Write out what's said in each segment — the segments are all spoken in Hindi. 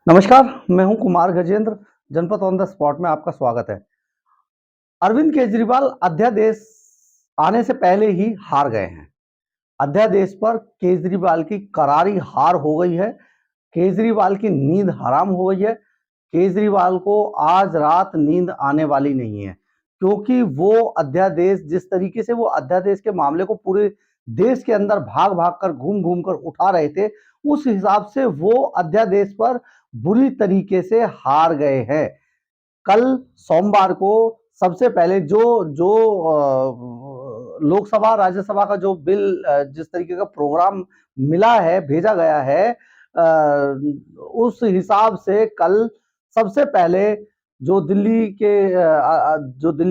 नमस्कार, मैं हूं कुमार गजेंद्र। जनपद ऑन द स्पॉट में आपका स्वागत है। अरविंद केजरीवाल अध्यादेश आने से पहले ही हार गए हैं। अध्यादेश पर केजरीवाल की करारी हार हो गई है। केजरीवाल की नींद हराम हो गई है। केजरीवाल को आज रात नींद आने वाली नहीं है, क्योंकि वो अध्यादेश, जिस तरीके से वो अध्यादेश के मामले को पूरे देश के अंदर भाग भाग कर, घूम घूम कर उठा रहे थे, उस हिसाब से वो अध्यादेश पर बुरी तरीके से हार गए हैं। कल सोमवार को सबसे पहले जो जो लोकसभा राज्यसभा का जो बिल, जिस तरीके का प्रोग्राम मिला है, भेजा गया है, उस हिसाब से कल सबसे पहले जो दिल्ली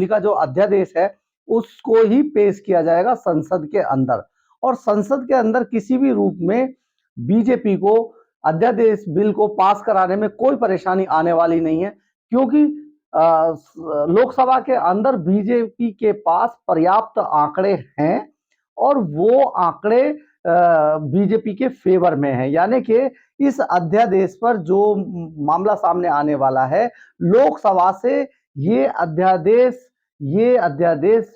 का जो अध्यादेश है उसको ही पेश किया जाएगा संसद के अंदर। और संसद के अंदर किसी भी रूप में बीजेपी को अध्यादेश बिल को पास कराने में कोई परेशानी आने वाली नहीं है, क्योंकि लोकसभा के अंदर बीजेपी के पास पर्याप्त आंकड़े हैं और वो आंकड़े बीजेपी के फेवर में हैं। यानी कि इस अध्यादेश पर जो मामला सामने आने वाला है, लोकसभा से ये अध्यादेश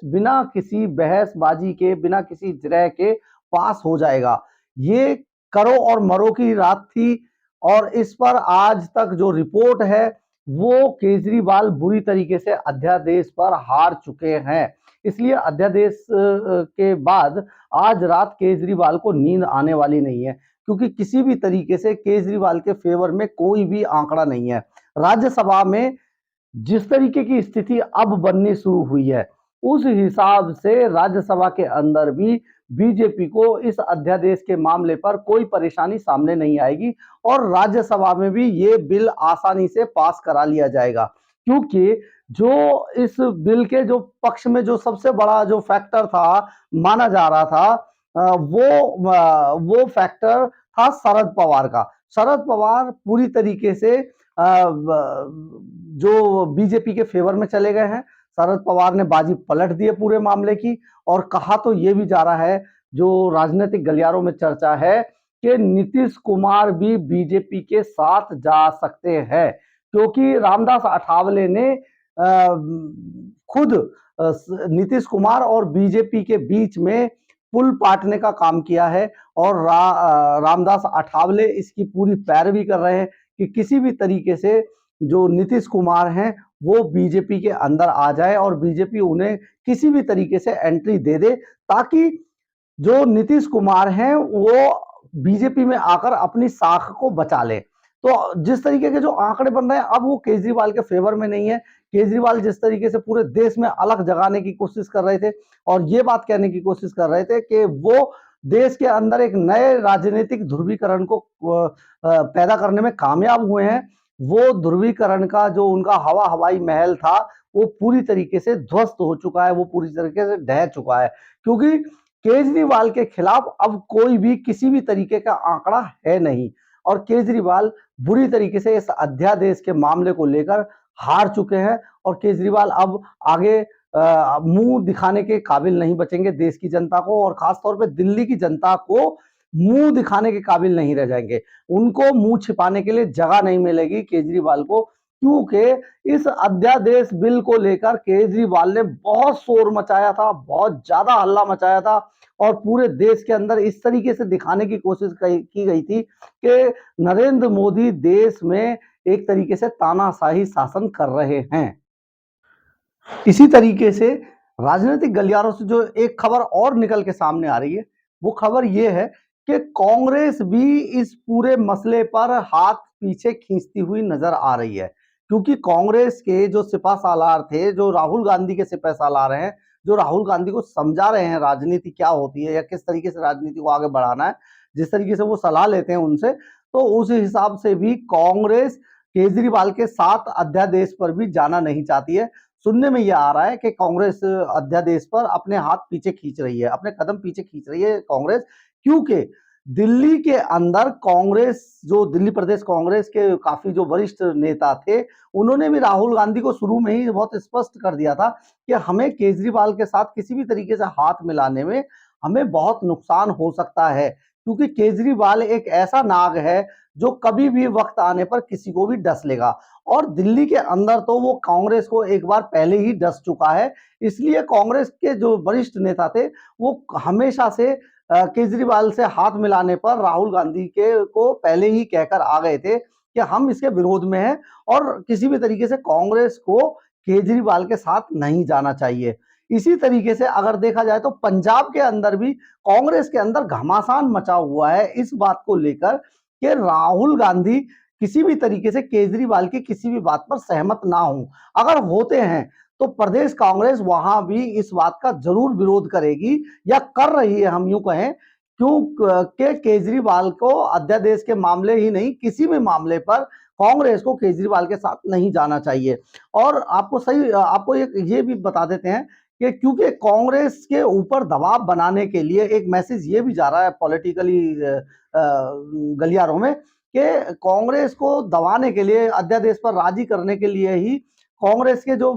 बिना किसी बहसबाजी के, बिना किसी जिरह के पास हो जाएगा। ये करो और मरो की रात थी और इस पर आज तक जो रिपोर्ट है वो केजरीवाल बुरी तरीके से अध्यादेश पर हार चुके हैं। इसलिए अध्यादेश के बाद आज रात केजरीवाल को नींद आने वाली नहीं है, क्योंकि किसी भी तरीके से केजरीवाल के फेवर में कोई भी आंकड़ा नहीं है। राज्यसभा में जिस तरीके की स्थिति अब बननी शुरू हुई है, उस हिसाब से राज्यसभा के अंदर भी बीजेपी को इस अध्यादेश के मामले पर कोई परेशानी सामने नहीं आएगी और राज्यसभा में भी ये बिल आसानी से पास करा लिया जाएगा। क्योंकि जो इस बिल के जो पक्ष में जो सबसे बड़ा जो फैक्टर था, माना जा रहा था, वो फैक्टर था शरद पवार का। शरद पवार पूरी तरीके से जो बीजेपी के फेवर में चले गए हैं। शरद पवार ने बाजी पलट दी है पूरे मामले की, और कहा तो ये भी जा रहा है, जो राजनीतिक गलियारों में चर्चा है, कि नीतीश कुमार भी बीजेपी के साथ जा सकते हैं, क्योंकि रामदास अठावले ने खुद नीतीश कुमार और बीजेपी के बीच में पुल पाटने का काम किया है और रामदास अठावले इसकी पूरी पैरवी कर रहे हैं कि किसी भी तरीके से जो नीतीश कुमार हैं वो बीजेपी के अंदर आ जाए और बीजेपी उन्हें किसी भी तरीके से एंट्री दे दे, ताकि जो नीतीश कुमार हैं वो बीजेपी में आकर अपनी साख को बचा ले। तो जिस तरीके के जो आंकड़े बन रहे हैं, अब वो केजरीवाल के फेवर में नहीं है। केजरीवाल जिस तरीके से पूरे देश में अलग जगाने की कोशिश कर रहे थे और ये बात कहने की कोशिश कर रहे थे कि वो देश के अंदर एक नए राजनीतिक ध्रुवीकरण को पैदा करने में कामयाब हुए हैं, वो ध्रुवीकरण का जो उनका हवाई महल था वो पूरी तरीके से ध्वस्त हो चुका है, वो पूरी तरीके से ढह चुका है, क्योंकि केजरीवाल के खिलाफ अब कोई भी किसी भी तरीके का आंकड़ा है नहीं। और केजरीवाल बुरी तरीके से इस अध्यादेश के मामले को लेकर हार चुके हैं और केजरीवाल अब आगे मुंह दिखाने के काबिल नहीं बचेंगे देश की जनता को, और खासतौर पे दिल्ली की जनता को मुंह दिखाने के काबिल नहीं रह जाएंगे। उनको मुंह छिपाने के लिए जगह नहीं मिलेगी केजरीवाल को, क्योंकि इस अध्यादेश बिल को लेकर केजरीवाल ने बहुत शोर मचाया था, बहुत ज्यादा हल्ला मचाया था और पूरे देश के अंदर इस तरीके से दिखाने की कोशिश की गई थी कि नरेंद्र मोदी देश में एक तरीके से तानाशाही शासन कर रहे हैं। इसी तरीके से राजनीतिक गलियारों से जो एक खबर और निकल के सामने आ रही है, वो खबर ये है कि कांग्रेस भी इस पूरे मसले पर हाथ पीछे खींचती हुई नजर आ रही है, क्योंकि कांग्रेस के जो सिपहसालार थे, जो राहुल गांधी के सिपहसालार हैं, जो राहुल गांधी को समझा रहे हैं राजनीति क्या होती है या किस तरीके से राजनीति को आगे बढ़ाना है, जिस तरीके से वो सलाह लेते हैं उनसे, तो उस हिसाब से भी कांग्रेस केजरीवाल के साथ अध्यादेश पर भी जाना नहीं चाहती है। सुनने में यह आ रहा है कि कांग्रेस अध्यादेश पर अपने हाथ पीछे खींच रही है, अपने कदम पीछे खींच रही है कांग्रेस, क्योंकि दिल्ली के अंदर कांग्रेस, जो दिल्ली प्रदेश कांग्रेस के काफी जो वरिष्ठ नेता थे, उन्होंने भी राहुल गांधी को शुरू में ही बहुत स्पष्ट कर दिया था कि हमें केजरीवाल के साथ किसी भी तरीके से हाथ मिलाने में हमें बहुत नुकसान हो सकता है, क्योंकि केजरीवाल एक ऐसा नाग है जो कभी भी वक्त आने पर किसी को भी डस लेगा। और दिल्ली के अंदर तो वो कांग्रेस को एक बार पहले ही डस चुका है। इसलिए कांग्रेस के जो वरिष्ठ नेता थे वो हमेशा से केजरीवाल से हाथ मिलाने पर राहुल गांधी के को पहले ही कहकर आ गए थे कि हम इसके विरोध में हैं और किसी भी तरीके से कांग्रेस को केजरीवाल के साथ नहीं जाना चाहिए। इसी तरीके से अगर देखा जाए तो पंजाब के अंदर भी कांग्रेस के अंदर घमासान मचा हुआ है इस बात को लेकर कि राहुल गांधी किसी भी तरीके से केजरीवाल की किसी भी बात पर सहमत ना हो। अगर होते हैं तो प्रदेश कांग्रेस वहां भी इस बात का जरूर विरोध करेगी या कर रही है, हम यूं कहें, क्योंकि केजरीवाल को अध्यादेश के मामले ही नहीं किसी भी मामले पर कांग्रेस को केजरीवाल के साथ नहीं जाना चाहिए। और आपको ये भी बता देते हैं कि क्योंकि कांग्रेस के ऊपर दबाव बनाने के लिए एक मैसेज ये भी जा रहा है पॉलिटिकली गलियारों में कि कांग्रेस को दबाने के लिए, अध्यादेश पर राजी करने के लिए ही कांग्रेस के जो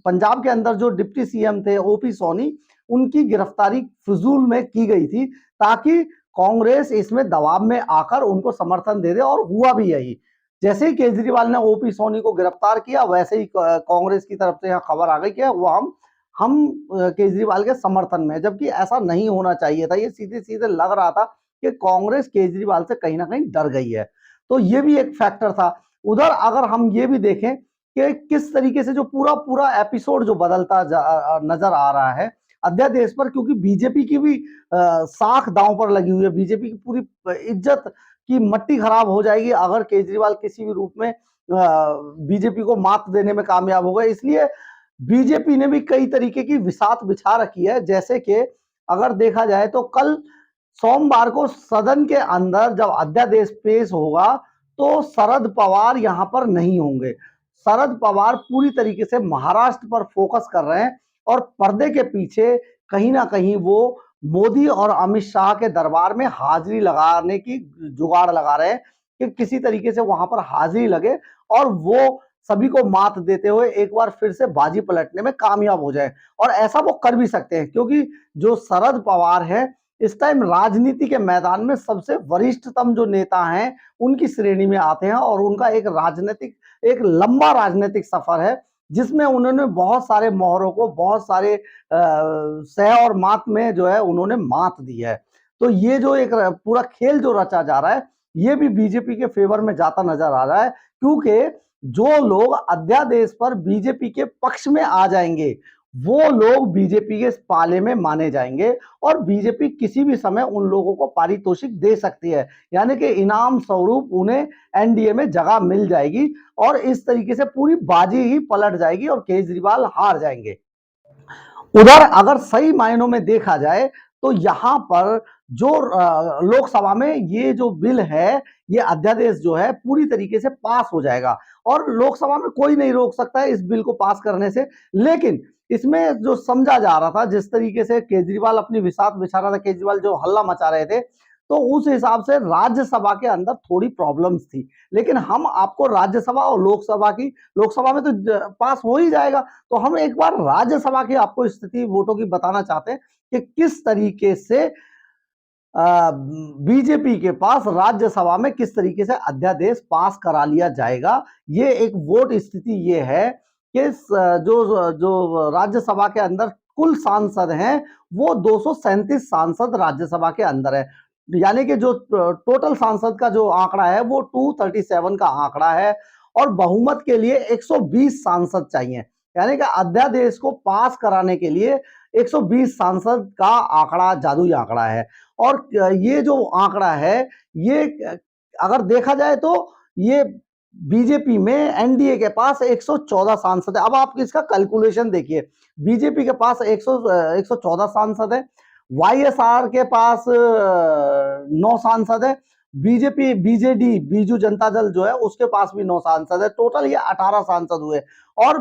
पंजाब के अंदर जो डिप्टी सीएम थे ओपी सोनी, उनकी गिरफ्तारी फिजूल में की गई थी ताकि कांग्रेस इसमें दबाव में आकर उनको समर्थन दे दे। और हुआ भी यही, जैसे ही केजरीवाल ने ओपी सोनी को गिरफ्तार किया वैसे ही कांग्रेस की तरफ से यहाँ खबर आ गई कि वो हम केजरीवाल के समर्थन में, जबकि ऐसा नहीं होना चाहिए था। ये सीधे सीधे लग रहा था कि कांग्रेस केजरीवाल से कहीं ना कहीं डर गई है। तो ये भी एक फैक्टर था। उधर अगर हम ये भी देखें कि किस तरीके से जो पूरा पूरा एपिसोड जो बदलता नजर आ रहा है अध्यादेश पर, क्योंकि बीजेपी की भी साख दांव पर लगी हुई है। बीजेपी की पूरी इज्जत की मट्टी खराब हो जाएगी अगर केजरीवाल किसी भी रूप में बीजेपी को मात देने में कामयाब हो गए। इसलिए बीजेपी ने भी कई तरीके की विसात बिछा रखी है। जैसे कि अगर देखा जाए तो कल सोमवार को सदन के अंदर जब अध्यादेश पेश होगा तो शरद पवार यहां पर नहीं होंगे। शरद पवार पूरी तरीके से महाराष्ट्र पर फोकस कर रहे हैं और पर्दे के पीछे कहीं ना कहीं वो मोदी और अमित शाह के दरबार में हाजिरी लगाने की जुगाड़ लगा रहे हैं कि किसी तरीके से वहां पर हाजिरी लगे और वो सभी को मात देते हुए एक बार फिर से बाजी पलटने में कामयाब हो जाए। और ऐसा वो कर भी सकते हैं क्योंकि जो शरद पवार है इस टाइम राजनीति के मैदान में सबसे वरिष्ठतम जो नेता हैं उनकी श्रेणी में आते हैं और उनका एक लंबा राजनीतिक सफर है जिसमें उन्होंने बहुत सारे मोहरों को बहुत सारे सह और मात में जो है उन्होंने मात दी है। तो ये जो एक पूरा खेल जो रचा जा रहा है ये भी बीजेपी के फेवर में जाता नजर आ रहा है, क्योंकि जो लोग अध्यादेश पर बीजेपी के पक्ष में आ जाएंगे वो लोग बीजेपी के पाले में माने जाएंगे और बीजेपी किसी भी समय उन लोगों को पारितोषिक दे सकती है, यानी कि इनाम स्वरूप उन्हें एनडीए में जगह मिल जाएगी और इस तरीके से पूरी बाजी ही पलट जाएगी और केजरीवाल हार जाएंगे। उधर अगर सही मायनों में देखा जाए तो यहाँ पर जो लोकसभा में ये जो बिल है, ये अध्यादेश जो है पूरी तरीके से पास हो जाएगा और लोकसभा में कोई नहीं रोक सकता है इस बिल को पास करने से। लेकिन इसमें जो समझा जा रहा था, जिस तरीके से केजरीवाल अपनी विसात बिछा रहा था, केजरीवाल जो हल्ला मचा रहे थे, तो उस हिसाब से राज्यसभा के अंदर थोड़ी प्रॉब्लम्स थी। लेकिन हम आपको राज्यसभा और लोकसभा में तो पास हो ही जाएगा, तो हम एक बार राज्यसभा की आपको स्थिति वोटों की बताना चाहते हैं कि किस तरीके से बीजेपी के पास राज्यसभा में किस तरीके से अध्यादेश पास करा लिया जाएगा। ये एक वोट स्थिति ये है कि जो जो राज्यसभा के अंदर कुल सांसद हैं वो 237 सांसद राज्यसभा के अंदर है, यानी कि जो टोटल सांसद का जो आंकड़ा है वो 237 का आंकड़ा है और बहुमत के लिए 120 सांसद चाहिए, यानी कि अध्यादेश को पास कराने के लिए 120 सांसद का आंकड़ा जादुई आंकड़ा है। और ये जो आंकड़ा है ये अगर देखा जाए तो ये बीजेपी में एनडीए के पास 114 सांसद है। अब आप इसका कैलकुलेशन देखिए, बीजेपी के पास 114 सांसद है, वाईएसआर के पास 9 सांसद है, बीजेपी बीजेडी बीजू जनता दल जो है उसके पास भी 9 सांसद है, टोटल ये 18 सांसद हुए। और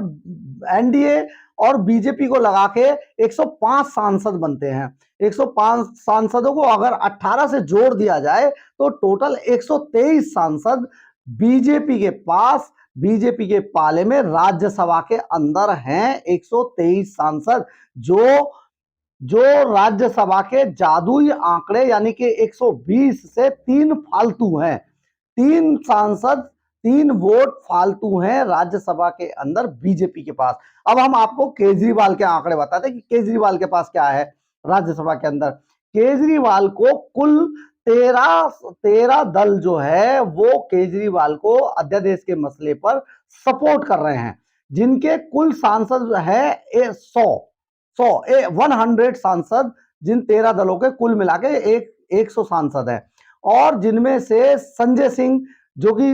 एनडीए और बीजेपी को लगा के 105 सांसद बनते हैं। 105 सांसदों को अगर 18 से जोड़ दिया जाए तो टोटल 123 सांसद बीजेपी के पास, बीजेपी के पाले में राज्यसभा के अंदर हैं। 123 सांसद जो जो राज्यसभा के जादुई आंकड़े यानी कि 120 से 3 फालतू हैं। 3 सांसद 3 वोट फालतू हैं राज्यसभा के अंदर बीजेपी के पास। अब हम आपको केजरीवाल के आंकड़े बताते हैं कि केजरीवाल के पास क्या है राज्यसभा के अंदर। केजरीवाल को कुल 13 दल जो है वो केजरीवाल को अध्यादेश के मसले पर सपोर्ट कर रहे हैं, जिनके कुल सांसद है 100 सांसद, जिन 13 दलों के कुल मिला के 100 सांसद हैं। और जिनमें से संजय सिंह जो कि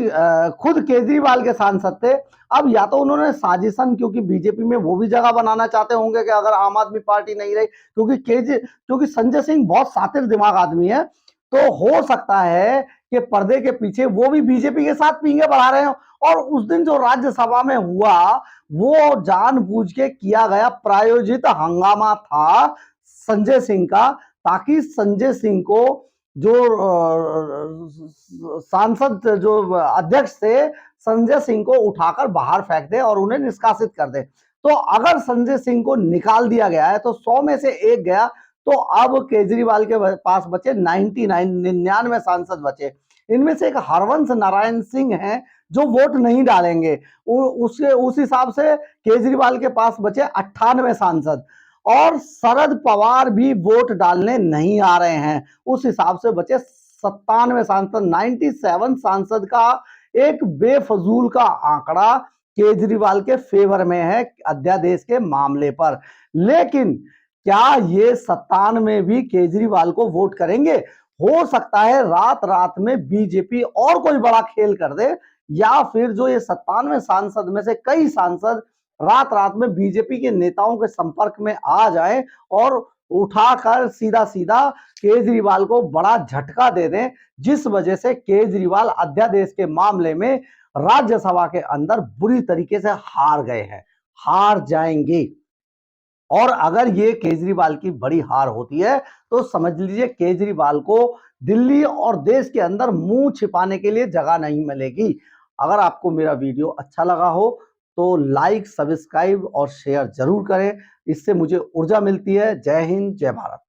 खुद केजरीवाल के सांसद थे, अब या तो उन्होंने साजिशन, क्योंकि बीजेपी में वो भी जगह बनाना चाहते होंगे कि अगर आम आदमी पार्टी नहीं रही, क्योंकि संजय सिंह बहुत शातिर दिमाग आदमी है, तो हो सकता है कि पर्दे के पीछे वो भी बीजेपी के साथ पींगे बढ़ा रहे हो। और उस दिन जो राज्यसभा में हुआ वो जानबूझ के किया गया प्रायोजित हंगामा था संजय सिंह का, ताकि संजय सिंह को जो सांसद जो अध्यक्ष थे संजय सिंह को उठाकर बाहर फेंक दे और उन्हें निष्कासित कर दे। तो अगर संजय सिंह को निकाल दिया गया है तो 100 में से एक गया, तो अब केजरीवाल के पास बचे 99 सांसद बचे। इनमें से एक हरवंश नारायण सिंह हैं जो वोट नहीं डालेंगे। उस हिसाब से केजरीवाल के पास बचे 98 सांसद, और शरद पवार भी वोट डालने नहीं आ रहे हैं। उस हिसाब से बचे 97 सांसद। 97 सांसद का एक बेफजूल का आंकड़ा केजरीवाल के फेवर में है अध्यादेश के मामले पर। लेकिन क्या ये 97 भी केजरीवाल को वोट करेंगे? हो सकता है रात रात में बीजेपी और कोई बड़ा खेल कर दे, या फिर जो ये 97 सांसद में से कई सांसद रात रात में बीजेपी के नेताओं के संपर्क में आ जाएं और उठाकर सीधा सीधा केजरीवाल को बड़ा झटका दे दें, जिस वजह से केजरीवाल अध्यादेश के मामले में राज्यसभा के अंदर बुरी तरीके से हार गए हैं, हार जाएंगे। और अगर ये केजरीवाल की बड़ी हार होती है तो समझ लीजिए केजरीवाल को दिल्ली और देश के अंदर मुंह छिपाने के लिए जगह नहीं मिलेगी। अगर आपको मेरा वीडियो अच्छा लगा हो तो लाइक, सब्सक्राइब और शेयर जरूर करें, इससे मुझे ऊर्जा मिलती है। जय हिंद, जय भारत।